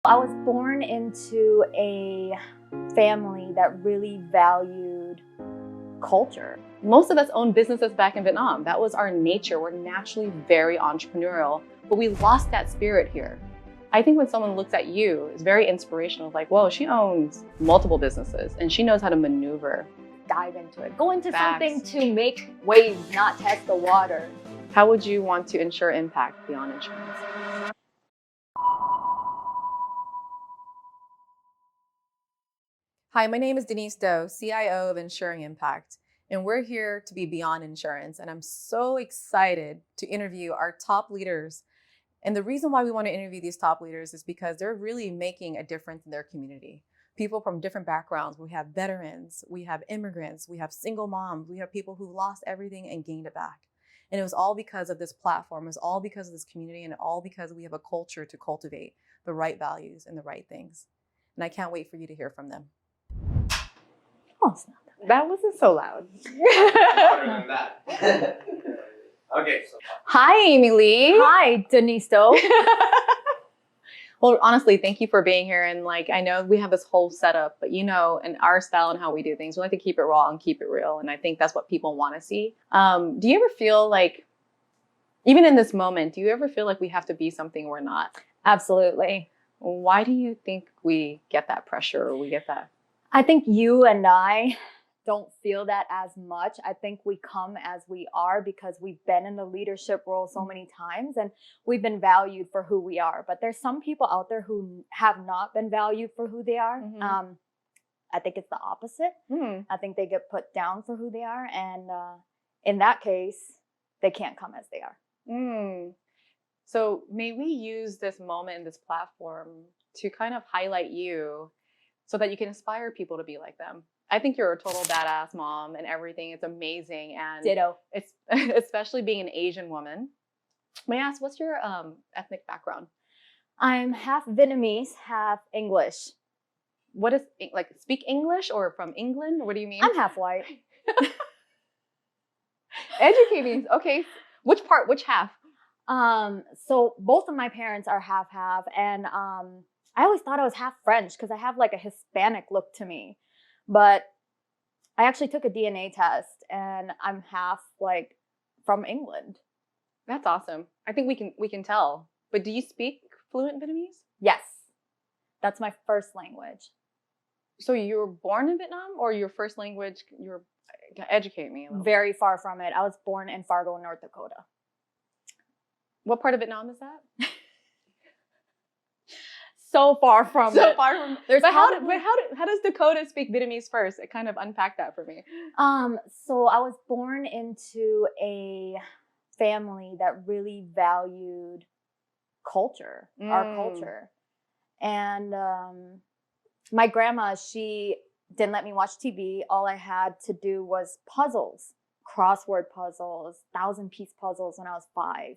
I was born into a family that really valued culture. Most of us own businesses back in Vietnam. That was our nature. We're naturally very entrepreneurial, but we lost that spirit here. I think when someone looks at you, it's very inspirational. Like, whoa, she owns multiple businesses and she knows how to maneuver. Dive into it. Go into Facts. something to make waves, not test the water. How would you want to ensure impact beyond insurance? Hi, my name is Denise Doe, CIO of Ensuring Impact, and we're here to be beyond insurance. And I'm so excited to interview our top leaders. And the reason why we want to interview these top leaders is because they're really making a difference in their community. People from different backgrounds. We have veterans, we have immigrants, we have single moms, we have people who lost everything and gained it back. And it was all because of this platform. It was all because of this community, and all because we have a culture to cultivate the right values and the right things. And I can't wait for you to hear from them. Oh, it's not that. That wasn't so loud. Better than that. Okay, so Hi, Amy Lee. Hi, Denise Doe. Well, honestly, thank you for being here. And I know we have this whole setup, but in our style and how we do things, we like to keep it raw and keep it real. And I think that's what people want to see. Do you ever feel like, even in this moment, do you ever feel like we have to be something we're not? Absolutely. Why do you think we get that pressure or we get that? I think you and I don't feel that as much. I think we come as we are because we've been in the leadership role so many times and we've been valued for who we are. But there's some people out there who have not been valued for who they are. Mhm. I think it's the opposite. Mm. I think they get put down for who they are. And in that case, they can't come as they are. Mm. So may we use this moment and this platform to kind of highlight you so that you can inspire people to be like them. I think you're a total badass mom and everything. It's amazing. And Ditto. it's especially being an Asian woman. May I ask, what's your ethnic background? I'm half Vietnamese, half English. What is, speak English or from England? What do you mean? I'm half white. Educate me. Okay. Which part? Which half? So both of my parents are half, and I always thought I was half French because I have a Hispanic look to me. But I actually took a DNA test and I'm half from England. That's awesome. I think we can tell. But do you speak fluent Vietnamese? Yes. That's my first language. So you were born in Vietnam, or your first language, educate me a little. Very far from it. I was born in Fargo, North Dakota. What part of Vietnam is that? So far from So it. far from. There's But how probably- does Dakota speak Vietnamese first? It kind of unpack that for me. So I was born into a family that really valued culture, our culture. And my grandma, she didn't let me watch TV. All I had to do was puzzles, crossword puzzles, 1,000-piece puzzles when I was 5.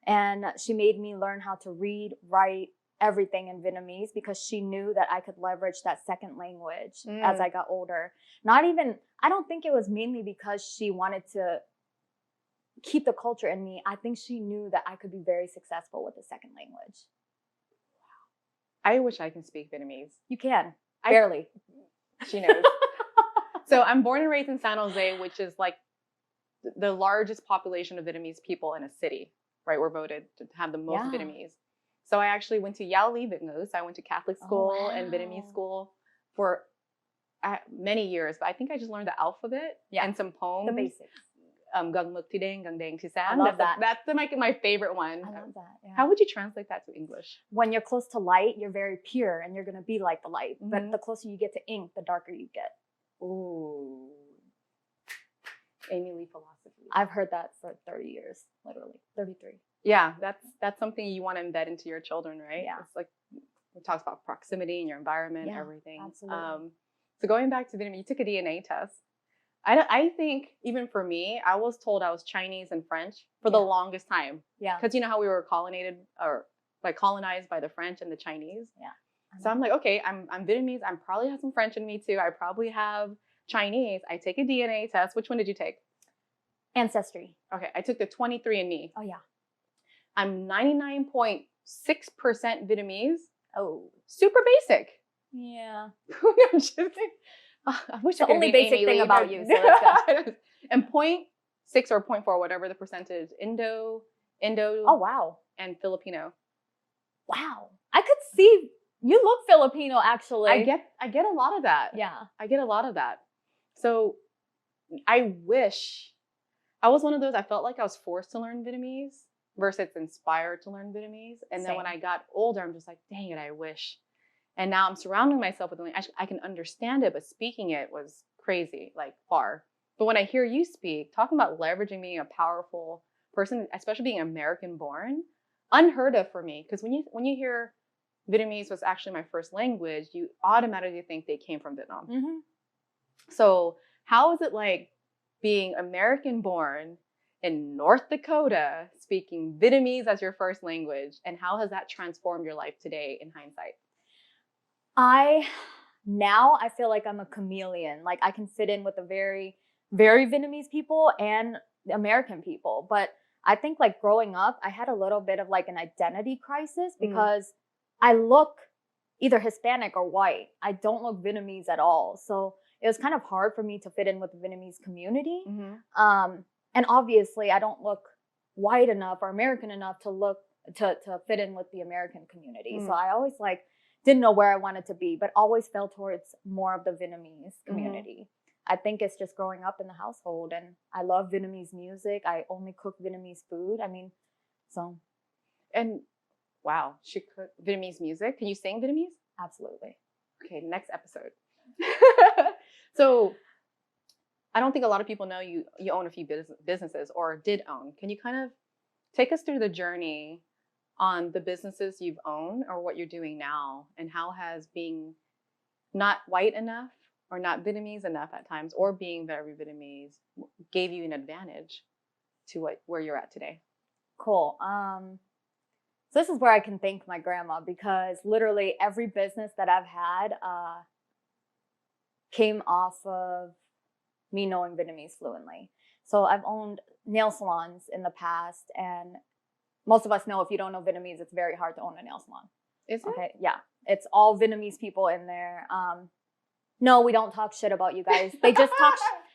And she made me learn how to read, write, everything in Vietnamese because she knew that I could leverage that second language as I got older. I don't think it was mainly because she wanted to keep the culture in me. I think she knew that I could be very successful with the second language. I wish I can speak Vietnamese. You can. Barely. She knows. So I'm born and raised in San Jose, which is the largest population of Vietnamese people in a city, right? We're voted to have the most Vietnamese. So I actually went to Yale Vietnamese. I went to Catholic school and Vietnamese school for many years, but I think I just learned the alphabet and some poems. The basics. Gang mực thì đen, gang đen thì sáng. I love that. That's my favorite one. I love that. Yeah. How would you translate that to English? When you're close to light, you're very pure and you're going to be like the light. Mhm. But the closer you get to ink, the darker you get. Ooh. Amy Lee philosophy. I've heard that for 30 years, literally. 33. Yeah, that's something you want to embed into your children, right? Yeah. It's it talks about proximity and your environment, Yeah, everything. absolutely. So going back to Vietnam, you took a DNA test. I think even for me, I was told I was Chinese and French for the longest time. Yeah. Because you know how we were colonized by the French and the Chinese. Yeah. So I'm like, okay, I'm Vietnamese. I probably have some French in me too. I probably have Chinese. I take a DNA test. Which one did you take? Ancestry. Okay, I took the 23andMe. Oh, yeah. I'm 99.6% Vietnamese Oh, Super basic. yeah. I'm just kidding. I wish The I could only be basic Amy thing Lee, about but- you, so let's go. And 0.6 or 0.4, whatever the percentage, Indo, Oh, wow. and Filipino. Wow. I could see you look Filipino, actually. I get a lot of that. Yeah. I get a lot of that. So I wish I was one of those. I felt like I was forced to learn Vietnamese versus inspired to learn Vietnamese. And then when Same. I got older, I'm just like, dang it, I wish. And now I'm surrounding myself with the language. I can understand it, but speaking it was crazy, like far. But when I hear you speak, talking about leveraging being a powerful person, especially being American born, unheard of for me. Because when you hear Vietnamese was actually my first language, you automatically think they came from Vietnam. Mm-hmm. So how is it like being American born in North Dakota, speaking Vietnamese as your first language? And how has that transformed your life today in hindsight? Now I feel like I'm a chameleon. Like I can fit in with the very, very Vietnamese people and the American people. But I think like growing up, I had a little bit of like an identity crisis because I look either Hispanic or white. I don't look Vietnamese at all. So it was kind of hard for me to fit in with the Vietnamese community. And obviously I don't look white enough or American enough to fit in with the American community. So I always like didn't know where I wanted to be, but always fell towards more of the Vietnamese community. I think it's just growing up in the household, and I love Vietnamese music. I only cook Vietnamese food. I mean, so. And wow, she cooked Vietnamese music. Can you sing Vietnamese? Absolutely. Okay, next episode. So I don't think a lot of people know you own a few businesses or did own. Can you kind of take us through the journey on the businesses you've owned or what you're doing now, and how has being not white enough or not Vietnamese enough at times, or being very Vietnamese, gave you an advantage to where you're at today? Cool. So this is where I can thank my grandma, because literally every business that I've had came off of me knowing Vietnamese fluently. So I've owned nail salons in the past, and most of us know if you don't know Vietnamese, it's very hard to own a nail salon. Is it? Okay, yeah. It's all Vietnamese people in there. No, we don't talk shit about you guys. They just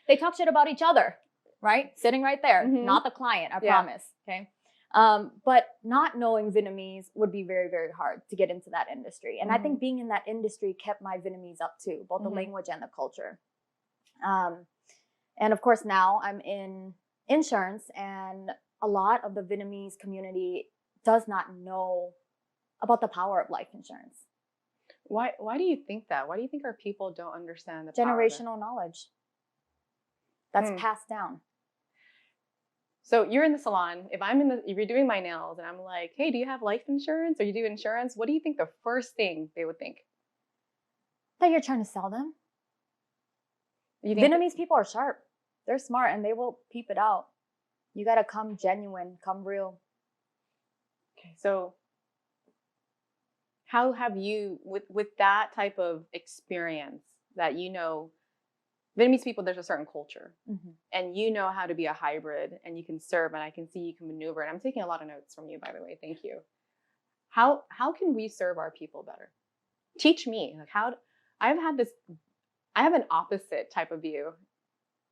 they talk shit about each other, right? Sitting right there, not the client, I promise, okay? But not knowing Vietnamese would be very, very hard to get into that industry. And I think being in that industry kept my Vietnamese up too, both the language and the culture. And of course, now I'm in insurance, and a lot of the Vietnamese community does not know about the power of life insurance. Why do you think that? Why do you think our people don't understand the power of it? Generational knowledge that's passed down. So you're in the salon. If you're doing my nails and I'm like, hey, do you have life insurance or you do insurance? What do you think the first thing they would think? That you're trying to sell them. You think Vietnamese people are sharp. They're smart, and they will peep it out. You got to come genuine, come real. Okay, so how have you, with that type of experience that Vietnamese people, there's a certain culture, and you know how to be a hybrid, and you can serve, and I can see you can maneuver. And I'm taking a lot of notes from you, by the way. Thank you. How can we serve our people better? Teach me. Like I have an opposite type of view,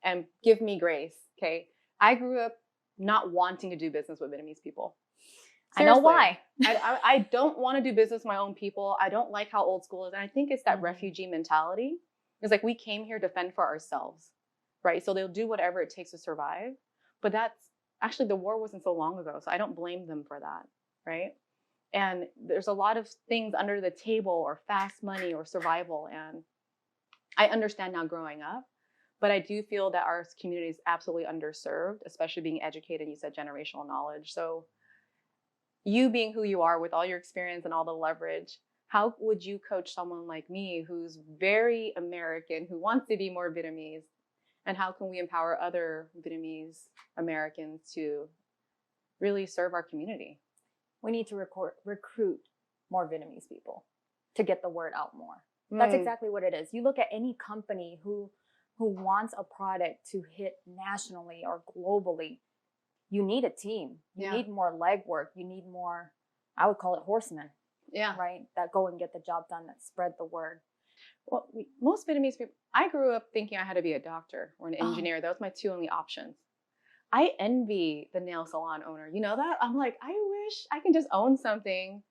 and give me grace. Okay, I grew up not wanting to do business with Vietnamese people. Seriously. I know why. I don't want to do business with my own people. I don't like how old school is. And I think it's that refugee mentality. It's like we came here to fend for ourselves, right? So they'll do whatever it takes to survive. But actually the war wasn't so long ago. So I don't blame them for that, right? And there's a lot of things under the table, or fast money, or survival. And I understand now growing up, but I do feel that our community is absolutely underserved, especially being educated. You said generational knowledge. So you being who you are with all your experience and all the leverage, how would you coach someone like me who's very American, who wants to be more Vietnamese? And how can we empower other Vietnamese Americans to really serve our community? We need to recruit more Vietnamese people to get the word out more. That's exactly what it is. You look at any company who wants a product to hit nationally or globally, you need a team. You need more legwork. You need more, I would call it horsemen. Yeah. right? That go and get the job done, that spread the word. Well, most Vietnamese people, I grew up thinking I had to be a doctor or an Oh. engineer. That was my two only options. I envy the nail salon owner. You know that? I'm like, I wish I can just own something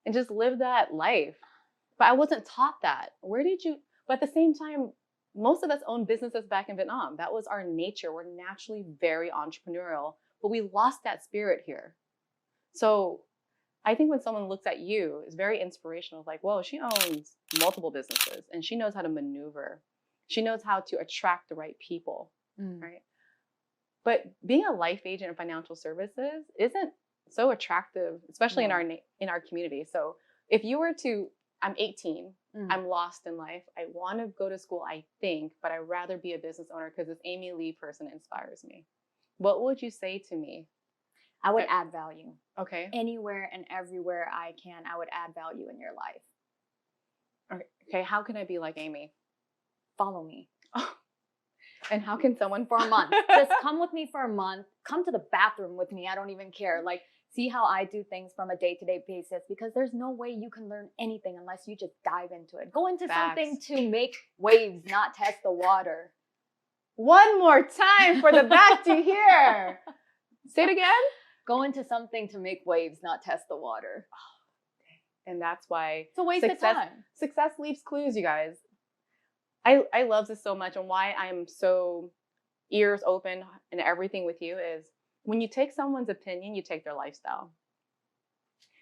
and just live that life. But I wasn't taught that. Where did you? But at the same time, most of us own businesses back in Vietnam. That was our nature. We're naturally very entrepreneurial, but we lost that spirit here. So I think when someone looks at you, it's very inspirational. It's like, whoa, she owns multiple businesses and she knows how to maneuver. She knows how to attract the right people, right? But being a life agent in financial services isn't so attractive, especially in our community. So if you were to, I'm 18, I'm lost in life. I want to go to school, I think, but I'd rather be a business owner because this Amy Lee person inspires me. What would you say to me? I would add value. Okay. Anywhere and everywhere I can, I would add value in your life. Okay. How can I be like Amy? Follow me. And how can someone for a month? Just come with me for a month. Come to the bathroom with me. I don't even care. Like, see how I do things from a day-to-day basis, because there's no way you can learn anything unless you just dive into it. Go into something to make waves, not test the water. One more time for the back to hear. Say it again. Go into something to make waves, not test the water. And that's why it's a waste of time. Success leaves clues, you guys. I love this so much, and why I'm so ears open and everything with you is when you take someone's opinion, you take their lifestyle.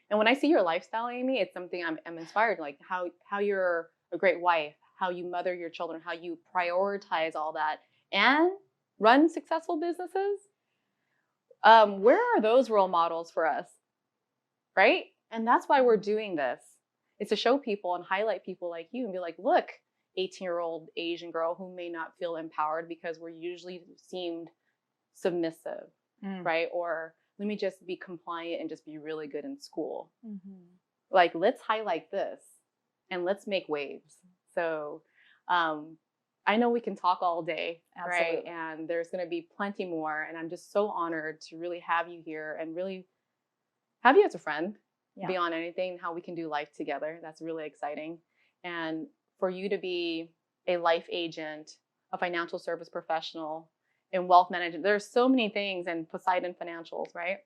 And when I see your lifestyle, Amy, it's something I'm inspired, like how you're a great wife, how you mother your children, how you prioritize all that and run successful businesses. Where are those role models for us, right? And that's why we're doing this. It's to show people and highlight people like you and be like, look, 18-year-old Asian girl who may not feel empowered because we're usually seemed submissive, right? Or let me just be compliant and just be really good in school. Like, let's highlight this and let's make waves. So I know we can talk all day, right? And there's going to be plenty more. And I'm just so honored to really have you here and really have you as a friend beyond anything, how we can do life together. That's really exciting. And for you to be a life agent, a financial service professional in wealth management, there's so many things, and Poseidon Financials, right?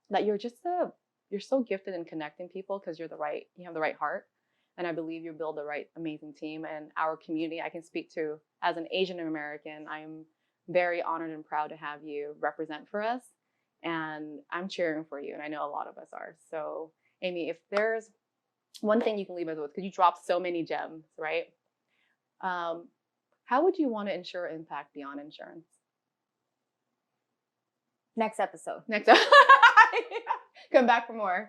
That you're so gifted in connecting people because you have the right heart. And I believe you build the right amazing team. And our community, I can speak to as an Asian American, I'm very honored and proud to have you represent for us. And I'm cheering for you. And I know a lot of us are. So Amy, if there's one thing you can leave us with, because you dropped so many gems, right? How would you want to ensure impact beyond insurance? Next episode. Come back for more.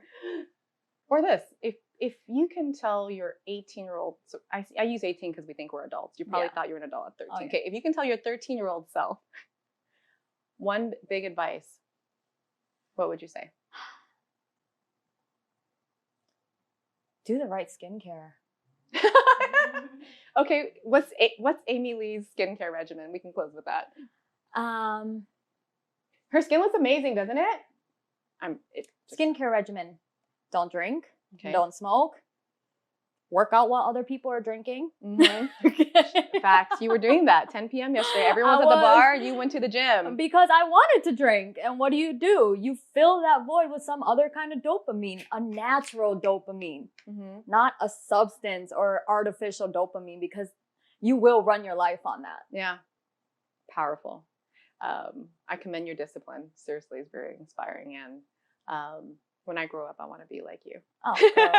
Or this, if you can tell your 18-year-old, so I use 18 because we think we're adults. You probably thought you were an adult at 13. Oh, yeah. Okay, if you can tell your 13-year-old self one big advice, what would you say? Do the right skincare. Okay, what's Amy Lee's skincare regimen? We can close with that. Her skin looks amazing, doesn't it? Skincare regimen. Don't drink. Okay. Don't smoke. Work out while other people are drinking. Facts. You were doing that 10 p.m. yesterday. Everyone's at the bar. You went to the gym. Because I wanted to drink. And what do? You fill that void with some other kind of dopamine, a natural dopamine, not a substance or artificial dopamine, because you will run your life on that. Yeah. Powerful. I commend your discipline. Seriously, it's very inspiring. And when I grow up, I want to be like you. Oh, girl.